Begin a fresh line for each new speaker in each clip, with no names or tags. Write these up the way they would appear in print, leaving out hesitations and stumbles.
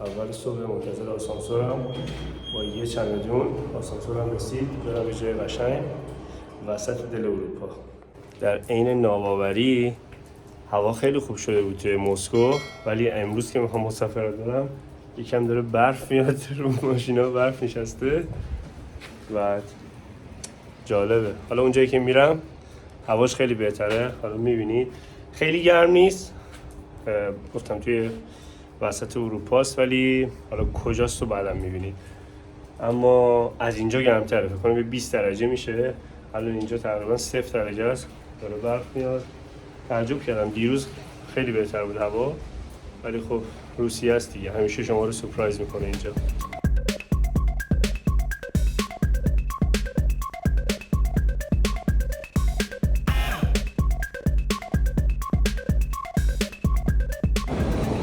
اول صبح منتظر آسانسورم با یه چمدون آسانسورم رسید برم یه جای قشنگ وسط دل اروپا. در عین ناباوری هوا خیلی خوب شده بود توی مسکو، ولی امروز که میخوام مسافرت برم یکم داره برف میاد، رو ماشینا برف نشسته و جالبه. حالا اونجایی که میرم هواش خیلی بهتره، حالا میبینید خیلی گرم نیست، گفتم توی وسط اروپاست، ولی حالا کجاست رو بعدم میبینید. اما از اینجا گرمتره، فکر کنم 20 درجه میشه. الان اینجا تقریبا 0 درجه است، داره برف میاد. تعجب کردم، دیروز خیلی بهتر بود هوا، ولی خب روسیه است دیگه، همیشه شما رو سورپرایز میکنه اینجا.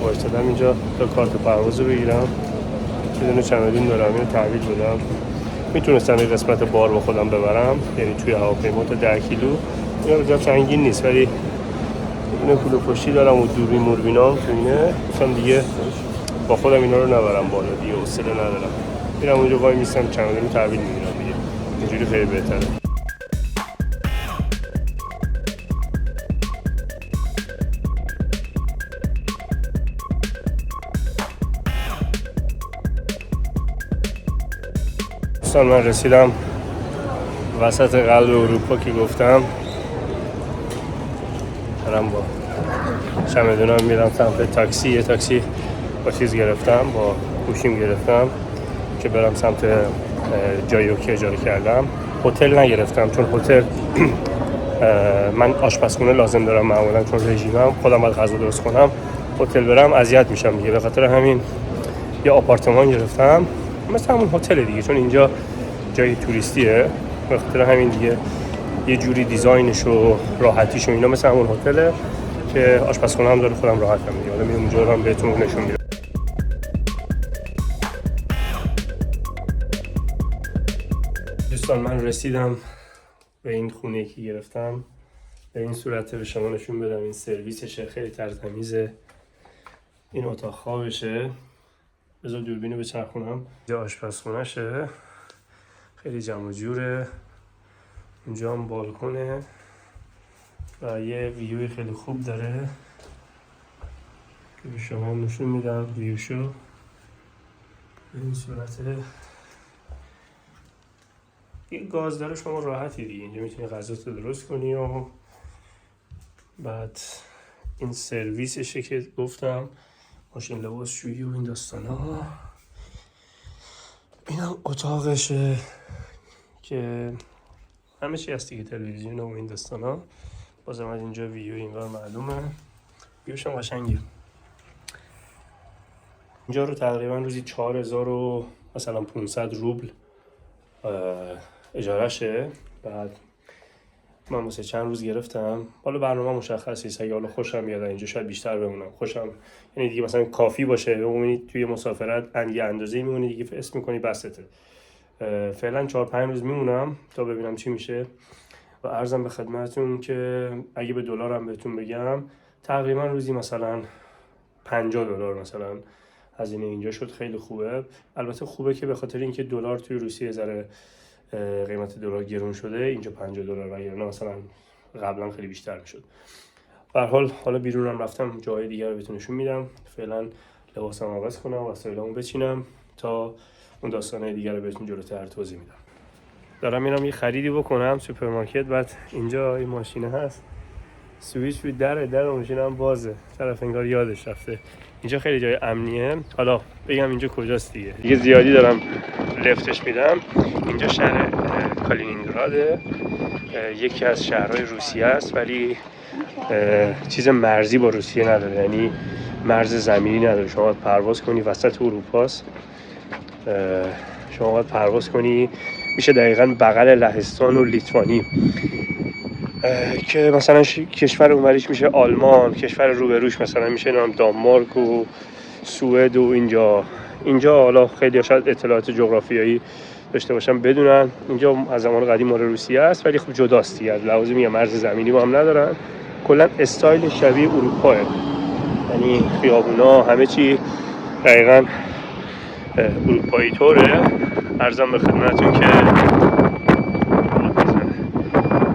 وایستادم اینجا تا کارت پرواز رو بگیرم، یه دونه چمدون دارم اینو تحویل بدم. میتونستم یه قسمت بار با خودم ببرم، یعنی توی هواپیما تا 10 کیلو. اینا بسیار سنگین نیست، ولی اینو کولو پشتی دارم و دوربین موربینام تو اینه. گفتم دیگه با خودم اینا رو نبرم بالا دیگه، حوصله ندارم. میرم اونجا وای میستم چمدون رو تحویل میگیرم دیگه، اینجوری خیلی بهتره. من رسیدم وسط قلب اروپا که گفتم، دارم با چمدونم میرم سمت تاکسی. یه تاکسی با چیز گرفتم، با گوشیم گرفتم که برم سمت جایی که اجاره کردم. هتل نگرفتم چون هتل من آشپزخونه لازم دارم معمولا، چون رژیمم خودم باید غذا درست کنم. هتل برم اذیت میشم دیگه، به خاطر همین یه آپارتمان گرفتم مثل همون هتل دیگه، چون اینجا جای توریستیه، به خاطر همین دیگه یه جوری دیزاینش و راحتیش و اینا مثل همون هتله که آشپزخونه هم داره، خودم راحتم دیگه. حالا میرم اونجا رو هم بهتون نشون میدم. دوستان من رسیدم به این خونه که گرفتم، به این صورت به شما نشون بدم. این سرویسشه، خیلی ترتمیزه. این اتاق خوابشه، بذار دوربینو بچرخونم. اینجا آشپزخونه‌شه، خیلی جمع جوره. اینجا هم بالکونه و یه ویوی خیلی خوب داره که به شما نشون میدم ویوشو. به این صورته. یه گازدار شما راحتی دیگه، اینجا میتونی غذاتو درست کنی. و بعد این سرویسشه که گفتم، ماشین لباسشویی و این داستانا. اینم اتاقشه که همه چی هست دیگه، تلویزیون و این داستانا. بازم از اینجا ویو اینور معلومه، ویوش هم قشنگه. اینجا رو تقریبا روزی 4500 روبل اجاره شه. بعد من واسه چند روز گرفتم. حالا برنامه مشخصی، اگه حالا خوشم بیاد اینجا شاید بیشتر بمونم. خوشم یعنی دیگه مثلا کافی باشه بمونید توی مسافرت، یه اندازه‌ای میمونی دیگه، اسم می‌کنی بسته. فعلا 4-5 روز میمونم تا ببینم چی میشه. و عرضم به خدمتتون که اگه به دلارم بهتون بگم، تقریبا روزی مثلا $50 مثلا هزینه اینجا شد. خیلی خوبه. البته خوبه که به خاطر اینکه دلار توی روسیه ذره قیمت دلار گرون شده، اینجا $50 وگرنه مثلا قبلا خیلی بیشتر میشد. به هر حال حالا بیرونم رفتم، جای دیگر رو بهتون نشون میدم. فعلا لباسم عوض کنم، وسایلامو بچینم تا اون داستانای دیگر رو بهتون جلوتر توضیح میدم. دارم میرم یه خریدی بکنم سوپرمارکت. بعد اینجا این ماشینه هست، سوئیچ روی در ماشینم بازه، طرف انگار یادش رفته. اینجا خیلی جای امنیه. حالا بگم اینجا کجاست دیگه زیادی دارم لفتش میدم. اینجا شهر کالینینگراده، یکی از شهرهای روسیه است، ولی چیز مرزی با روسیه نداره، یعنی مرز زمینی نداره. شما باید پرواز کنی، وسط اروپاست. شما باید پرواز کنی، میشه دقیقاً بغل لهستان و لیتوانی که مثلا کشور اونوریش میشه آلمان، کشور روبروش مثلا میشه دانمارک و سوئد. و اینجا حالا خیلی شاید اطلاعات جغرافیایی داشته باشن بدونن، اینجا از زمان قدیم مال روسیه است، ولی خب جداست دیگه، از لحاظ مرز زمینی با هم ندارن. کلا استایل شبیه اروپاه، یعنی خیابونا همه چی دقیقا اروپایی طوره. عرضم به خدمتتون که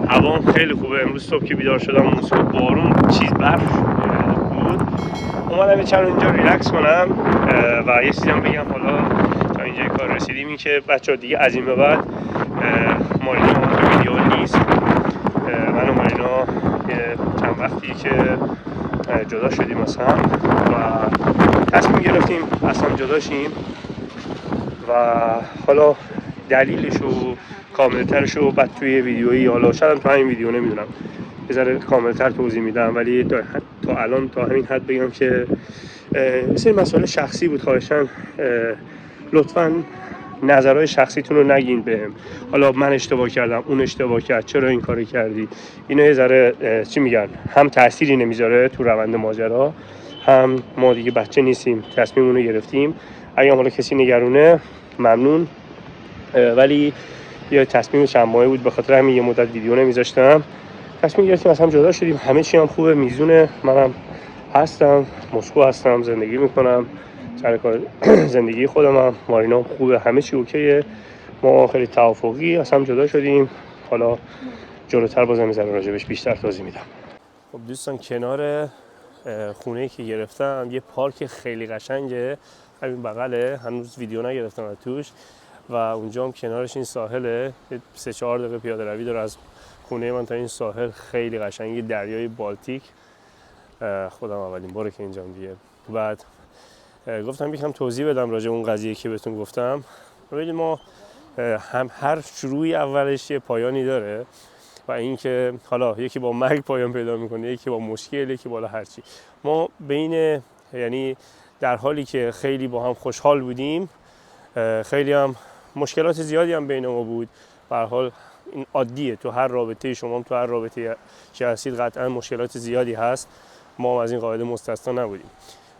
هوا خیلی خوبه. امروز صبح که بیدار شدم موسیقی بارون چیز برف بود. اومدم چند اینجا ریلکس کنم و یه چیزی هم بگم. حالا تا اینجا کار رسیدیم این که بچه‌ها دیگه از این به بعد مارینا تو ویدیو نیست. من و مارینا چند وقتی که جدا شدیم از هم و تصمیم گرفتیم اصلا جدا شیم و حالا دلیلش و کاملترش رو بعد توی ویدیویی، حالا شاید تو همین ویدیو نمیدونم یه ذره کاملتر توضیح میدم، ولی تا الان تا همین حد بگم که مثل مسئله شخصی بود. خواهشاً لطفاً نظرهای شخصیتون رو نگین بهم. حالا من اشتباه کردم، اون اشتباه کرد، چرا این کارو کردی، اینا یه ذره چی میگن، هم تأثیری نمیذاره تو روند ماجرا، هم ما دیگه بچه نیستیم، تصمیممون رو گرفتیم. اگه حالا کسی نگرونه ممنون، ولی یه تصمیم چند ماهه بود، به خاطر همین یه مدت ویدیو نمیذاشتم. تصمیم گرفتیم مثلا جدا شدیم، همه چی هم خوبه، میزونه، منم هستم، مسکو هستم، زندگی میکنم، سر کار زندگی خودمم، مارینا خوبه، همه چی اوکیه، ما خیلی توافقی اصلا جدا شدیم. حالا جلوتر بازم میذارم راجبش بیشتر توضیح میدم. خب دوستان، کنار خونه‌ای که گرفتم یه پارک خیلی قشنگه، همین بغله، هنوز ویدیو نگرفتم از توش و اونجا هم کنارش این ساحله، 3-4 دقیقه پیاده روی داره از خونه من تا این ساحل. خیلی قشنگه، دریای بالتیک. خودم اولین باره که اینجام دیگه. بعد گفتم یکم توضیح بدم راجع به اون قضیه که بهتون گفتم. ببینید ما هم هر شروعی اولش یه پایانی داره و اینکه حالا یکی با مرگ پایان پیدا میکنه، یکی با مشکل، یکی بالا هرچی. ما بین، یعنی در حالی که خیلی با هم خوشحال بودیم، خیلی هم مشکلات زیادی هم بین ما بود. به هر حال این عادیه، تو هر رابطه، شما هم تو هر رابطه که هستید قطعا مشکلات زیادی هست، ما هم از این قاعده مستثنا نبودیم.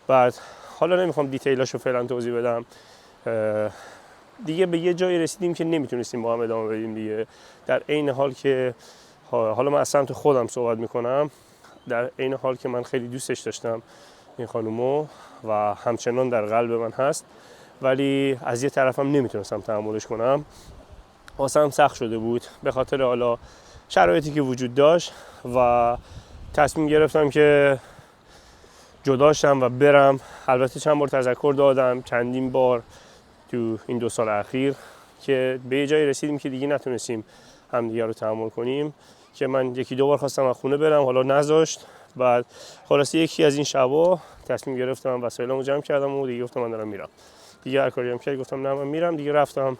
بعد حالا نمیخوام دیتیلاشو فعلا توضیح بدم، دیگه به یه جایی رسیدیم که نمیتونستیم با هم ادامه بدیم دیگه. در عین حال که حالا من از سمت خودم صحبت میکنم، در عین حال که من خیلی دوستش داشتم این خانومو و همچنان در قلب من هست، ولی از یه طرفم نمیتونستم تحملش کنم، واسم سخت شده بود به خاطر حالا شرایطی که وجود داشت و تصمیم گرفتم که جدا شم و برم. البته چند بار تذکر دادم، چندین بار تو این 2 سال اخیر، که به یه جایی رسیدیم که دیگه نتونستیم همدیگه رو تحمل کنیم، که من 1-2 بار خواستم از خونه برم، حالا نذاشت. بعد خلاصه یکی از این شبا تصمیم گرفتم، وسایلمو جمع کردم و دیگه گفتم من دارم میرم. دیگه هر کاری هم کرد گفتم نه من میرم دیگه. رفتم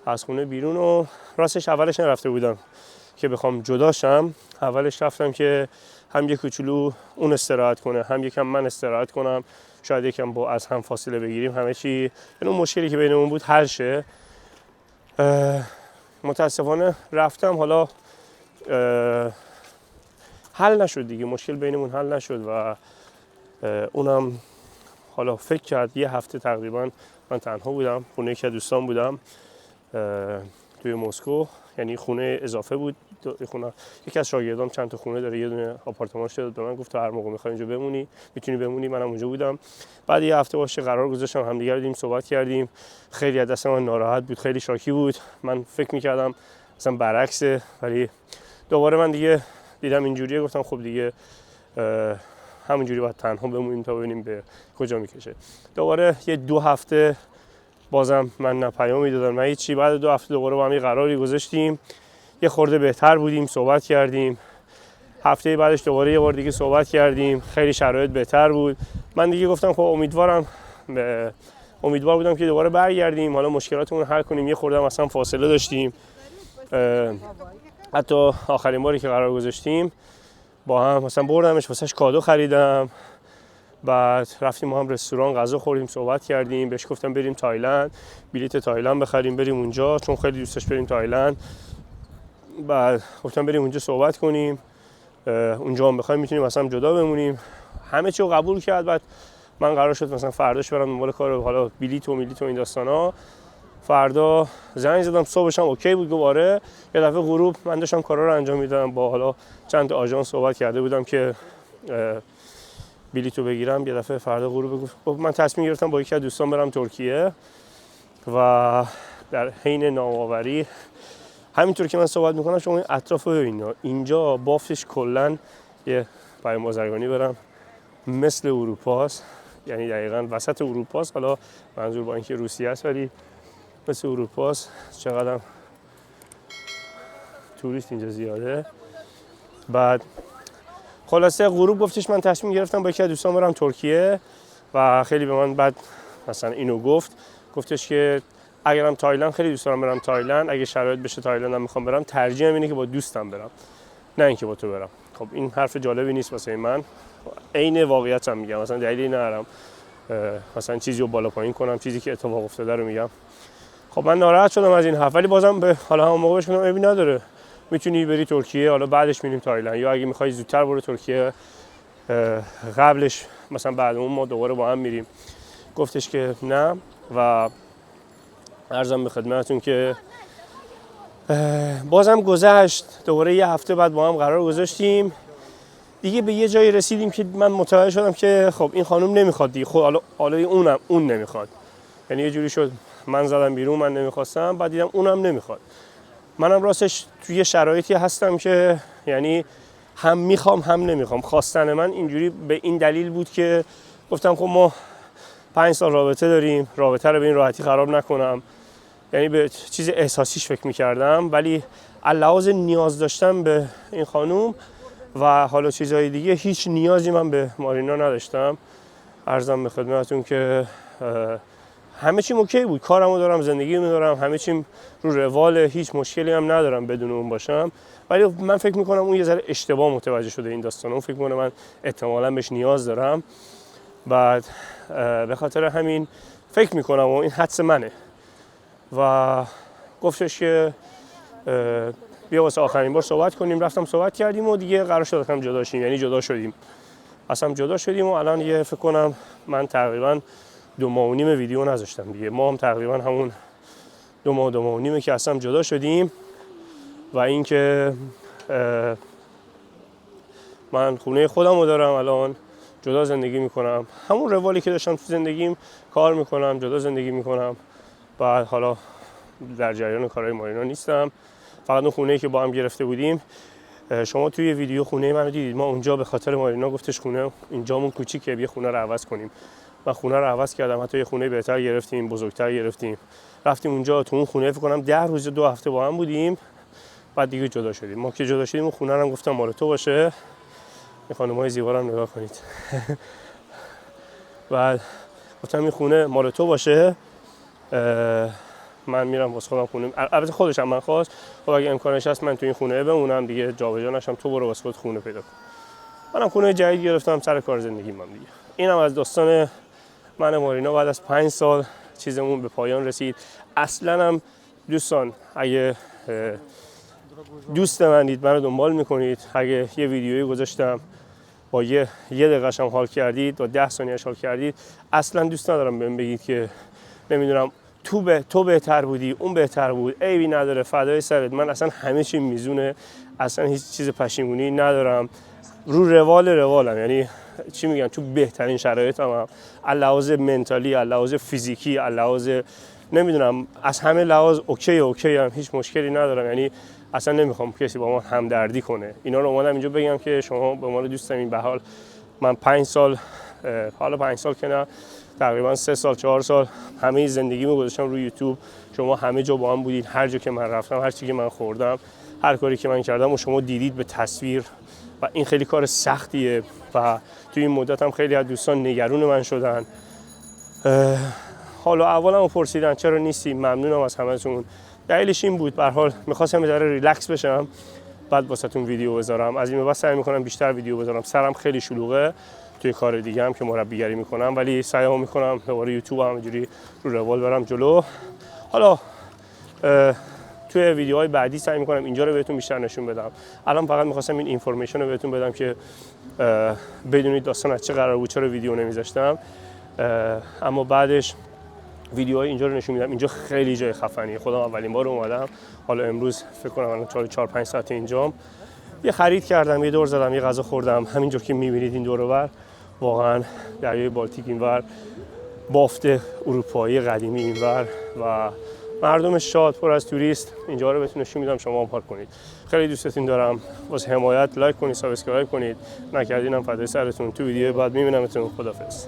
از خونه بیرون و راستش اولش نرفته بودم که بخوام جدا شم. اولش رفتم که هم یک کوچولو اون استراحت کنه، هم یکم من استراحت کنم، شاید یکم با از هم فاصله بگیریم، همه چی، یعنی اون مشکلی که بینمون بود حل شه. متاسفانه رفتم، حالا حل نشد دیگه، مشکل بینمون حل نشد و اونم حالا فکر کرد. یه هفته تقریبا من تنها بودم، خونه یکی از دوستان بودم توی مسکو، یعنی خونه اضافه بود. خونه یکی از شاگردام چند تا خونه داره، یه دونه آپارتمانش داد به من، گفت تو هر موقع می‌خوای اینجا بمونی میتونی بمونی. منم اونجا بودم. بعد یه هفته باشه قرار گذاشتم، همدیگه رو دیدیم، صحبت کردیم. خیلی از دست من ناراحت بود، خیلی شاکی بود. من فکر می‌کردم مثلا برعکسه، ولی دوباره من دیگه دیدم اینجوریه، گفتم خب دیگه همونجوری باید تنها بمونیم تا ببینیم به کجا میکشه. دوباره یه 2 هفته بازم من نه پیامی دادم نه هیچی. بعد 2 هفته دوباره با هم یه قراری گذاشتیم، یه خورده بهتر بودیم، صحبت کردیم. هفته بعدش دوباره یه بار دیگه صحبت کردیم، خیلی شرایط بهتر بود. من دیگه گفتم خب امیدوار بودم که دوباره برگردیم، حالا مشکلاتمون رو حل کنیم. یه خورده هم اصلا فاصله داشتیم. حتی آخرین باری که قرار گذاشتیم با هم مثلا بردمش واسش کادو خریدم، بعد رفتیم ما هم رستوران غذا خوردیم، صحبت کردیم. بهش گفتم بریم تایلند، بلیت تایلند بخریم بریم اونجا، چون خیلی دوستش بریم تایلند. بعد گفتم بریم اونجا صحبت کنیم، اونجا هم بخوایم میتونیم مثلا جدا بمونیم. همه چی رو قبول کرد. بعد من قرار شد مثلا فرداش برم دنبال کار، حالا بلیت و این داستانا. فردا زنگ زدم، صبحش هم اوکی بود، گفت آره. یه دفعه غروب من داشتم کارا رو انجام میدادم، با حالا چند تا آژانس صحبت کرده بودم که بلیطو بگیرم. یه دفعه فردا غروب من تصمیم گرفتم با یکی از دوستان برم ترکیه و در حین نوآوری همینطور که من صحبت میکنم شما این اطراف اینجا بافتش کلا یه برای بازرگانی برم مثل اروپاست، یعنی دقیقاً وسط اروپاست. حالا منظور با اینکه روسیه است ولی مثل اروپاست. چقدر توریست اینجا زیاده. بعد خلاصه غروب گفتش من تصمیم گرفتم با یکی از دوستان برم ترکیه و خیلی به من بعد مثلا اینو گفتش که اگرم تایلند خیلی دوست دارم برم تایلند، اگه شرایط بشه تایلندم میخوام برم، ترجیحم اینه که با دوستم برم نه اینکه با تو برم. خب این حرف جالبی نیست واسه من، عین واقعیتم میگم، مثلا دلیلی ندارم مثلا چیزی رو بالا پایین کنم، چیزی که اتفاق افتاده رو میگم. خب من ناراحت شدم از این حرف، ولی بازم به حالا همون موقعش گفتم ابی نداره، میتونی بری ترکیه، حالا بعدش میریم تایلند، یا اگه میخوای زودتر برو ترکیه قبلش مثلا بعد اون ما دوباره با هم میریم. گفتش که نه و عرضم به خدمتتون که بازم گذشت. دوباره یه هفته بعد با هم قرار گذاشتیم دیگه، به یه جایی رسیدیم که من متوجه شدم که خب این خانم نمیخواد دیگه، خب حالا اون نمیخواد، یعنی یه جوری شد من زدم بیرون، من نمیخواستم، بعد دیدم اونم نمیخواد. منم راستش توی شرایطی هستم که یعنی هم میخوام هم نمیخوام. خواستن من اینجوری به این دلیل بود که گفتم خب ما 5 سال رابطه داریم، رابطه رو به این راحتی خراب نکنم، یعنی به چیز احساسیش فکر میکردم، ولی علاوه نیاز داشتم به این خانوم و حالا چیزهای دیگه هیچ نیازی من به مارینا نداشتم. عرضم به خدمتتون که همه چیم اوکی بود، کارمو دارم، زندگیمو دارم، همه چیم رو روال، هیچ مشکلی هم ندارم بدون اون باشم. ولی من فکر میکنم اون یه ذره اشتباه متوجه شده این داستان، اون فکر میکنه من احتمالاً بهش نیاز دارم، بعد به خاطر همین فکر میکنم و این حدس منه و گفتش که بیا واسه آخرین بار صحبت کنیم. رفتم صحبت کردیم و دیگه قرار شد هم جدا شیم، یعنی جدا شدیم، اصلا جدا شدیم و الان یه فکر کنم من تقریبا 2 ماه و نیم ویدیو نذاشتم دیگه، ما هم تقریبا همون 2 ماه و نیمه که اصلا جدا شدیم. و اینکه من خونه خودم رو دارم الان، جدا زندگی میکنم، همون روالی که داشتم تو زندگیم کار میکنم، جدا زندگی میکنم، بعد حالا در جریان کارهای مارینا نیستم، فقط اون خونه‌ای که با هم گرفته بودیم. شما توی ویدیو خونه منو دیدید، ما اونجا به خاطر مارینا گفتش خونه اینجامون کوچیکه، یه خونه رو عوض کنیم. من خونه رو عوض کردم، حتی یه خونه بهتر گرفتیم، بزرگتر گرفتیم، رفتیم اونجا تو اون خونه فکر کنم 10 روز 2 هفته با هم بودیم، بعد دیگه جدا شدیم. ما که جدا شدیم اون خونه رو هم گفتم مال تو باشه، این خانم‌های زیبا رو هم نگاه کنید. بعد گفتم این خونه مال تو باشه، من میرم واسه خودم خونه، البته خودش هم من خواست خب اگه امکانش هست من تو این خونه بمونم دیگه، جابجا نشم، تو برو واسه خودت خونه پیدا کن. منم خونه جدید گرفتم، سر کار زندگیم هم دیگه. اینم از داستان من مارینا بعد از 5 سال چیزمون به پایان رسید. اصلا هم دوستان اگه دوست منید منو دنبال میکنید، اگه یه ویدیویی گذاشتم با یه دقیقه‌ش هم حال کردید و 10 ثانیه‌اش حال کردید، اصلا دوست ندارم بهم بگید که نمیدونم تو بهتر بودی، اون بهتر بود، عیبی نداره، فدای سرت، من اصلا همه چی میزونه، اصلا هیچ چیز پشیمونی ندارم، رو روالم، یعنی چی میگن تو بهترین شرایطم، علاوه منتالی، علاوه فیزیکی، علاوه نمیدونم از همه لحاظ اوکی هم، هیچ مشکلی ندارم، یعنی اصلا نمیخوام کسی با ما همدردی کنه. اینا رو اومدم اینجا بگم که شما به عنوان دوستم، به حال من 5 سال، حالا 5 سال که نه، تقریبا 3 سال 4 سال همه زندگیمو گذاشتم روی یوتیوب، شما همه جا با هم بودید، هر جا که من رفتم، هر چیزی که من خوردم، هر کاری که من کردم و شما دیدید به تصویر، و این خیلی کار سختیه و توی این مدت هم خیلی از دوستان نگران من شدن، حالا اولمو پرسیدن چرا نیستی، ممنونم از همتون. دلیلش این بود، به هر حال می‌خواستم یه ذره ریلکس بشم، بعد واسهتون ویدیو بذارم. از این به بعد سعی می‌کنم بیشتر ویدیو بذارم. سرم خیلی شلوغه توی کار دیگه هم که مربیگری می‌کنم، ولی سعی می‌کنم دوباره یوتیوب همینجوری رو روال برم جلو. حالا توی ویدیوهای بعدی سعی می‌کنم اینجا رو بهتون بیشتر نشون بدم. الان فقط می‌خواستم این اینفورمیشن رو بهتون بدم که بدونید داستان از چه قرار بود، چرا ویدیو نمی‌ذاشتم. اما بعدش ویدیوهای اینجا رو نشون میدم. اینجا خیلی جای خفنیه، خودم اولین بار اومدم، حالا امروز فکر کنم الان 4-5 ساعت اینجام. یه خرید کردم، یه دور زدم، یه غذا خوردم، همینجور که میبینید این دور و بر. واقعا دریای بالتیک اینور، بافت اروپایی قدیمی اینور و مردم شاد پر از توریست اینجا رو بهتون نشون میدم، شما هم پارک کنید. خیلی دوستتون دارم. واسه حمایت لایک کنید، سابسکرایب کنید، نکردینم فدای سرتون. تو ویدیو بعد میبینمتون. خدافظ.